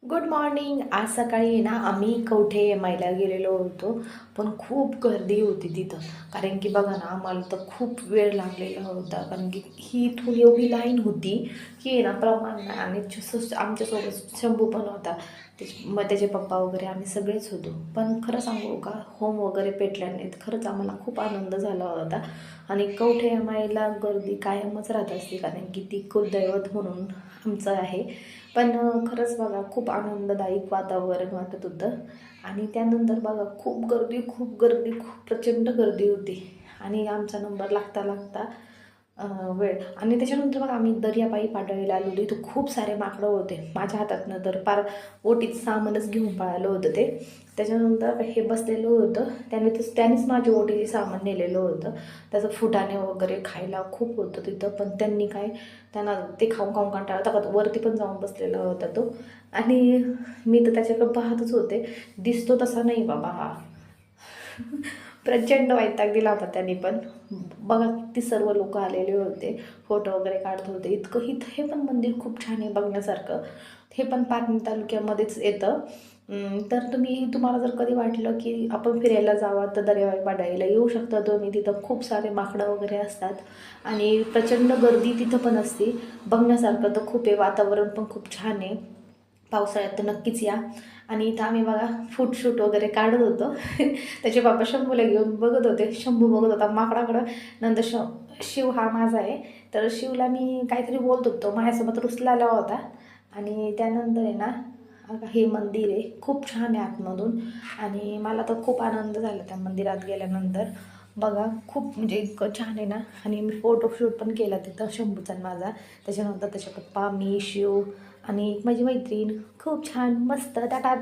Good morning. आज सकाळी ना आम्ही कवठे एम-आयला गेलेलो होतो. पण खूप गर्दी होती तिथं. कारण की बघा ना, आम्हाला तर खूप वेळ लागलेला होता. कारण की ही इथून एवढी लाईन होती की ना प्रमाण नाही. आणि आमच्यासोबत शंभू पण होता. मग त्याचे पप्पा वगैरे आम्ही सगळेच होतो. पण खरं सांगू का, होम वगैरे पेटल्या नाहीत. खरंच आम्हाला खूप आनंद झाला होता. आणि कवठे एम-आयला गर्दी कायमच राहत असते, कारण की ती कुलदैवत म्हणून आमचं आहे. पण खरंच बघा, खूप आनंददायक वातावरण वाटत होतं. आणि त्यानंतर बघा, खूप प्रचंड गर्दी होती. आणि आमचा नंबर लागता लागता वेळ. आणि त्याच्यानंतर बघा, आम्ही दर्यापायी पाडळीला आलो. तिथं खूप सारे माकडं होते. माझ्या हातातनं तर पार ओटीचं सामानच घेऊन पळालं होतं ते. त्याच्यानंतर हे बसलेलं होतं, त्यानेच माझी ओटीचे सामान नेलेलं होतं. त्याचं फुटाणे वगैरे खायला खूप होतं तिथं. पण त्यांना ते खाऊन खाऊन कंटाळा आला. का वरती पण जाऊन बसलेला होता तो. आणि मी तर त्याच्याकडं पाहतच होते. दिसतो तसा नाही बाबा हा. प्रचंड वैताग दिला होता त्यांनी पण. बघा, किती सर्व लोक आलेले होते, फोटो वगैरे काढत होते. हे पण मंदिर खूप छान आहे बघण्यासारखं. हे पण पाटण तालुक्यामध्येच येतं. तर तुम्हाला जर कधी वाटलं की आपण फिरायला जावं, तर दर्याबाई पाडायला येऊ शकता तुम्ही. तिथं खूप सारे माकडं वगैरे असतात. आणि प्रचंड गर्दी तिथं पण असते. बघण्यासारखं तर खूप आहे. वातावरण पण खूप छान आहे. पावसाळ्यात तर नक्कीच या. आणि इथं आम्ही बघा फूटशूट वगैरे काढत होतो. त्याचे बाबा शंभूला घेऊन बघत होते. शंभू बघत होता माकडाकडं. नंतर शिव हा माझा आहे. तर शिवला मी काहीतरी बोलत होतो, माझ्यासोबत रुसलेला होता. आणि त्यानंतर आहे ना, हे मंदिर आहे, खूप छान आहे आतमधून. आणि मला तर खूप आनंद झाला त्या मंदिरात गेल्यानंतर. बघा, खूप म्हणजे इतकं छान आहे ना. आणि मी फोटोशूट पण केला तिथं, शंभूचा आणि माझा. त्याच्यानंतर त्याचे पप्पा, मी, शिव आणि माझी मैत्रीण. खूप छान, मस्त. टाटा, बाय.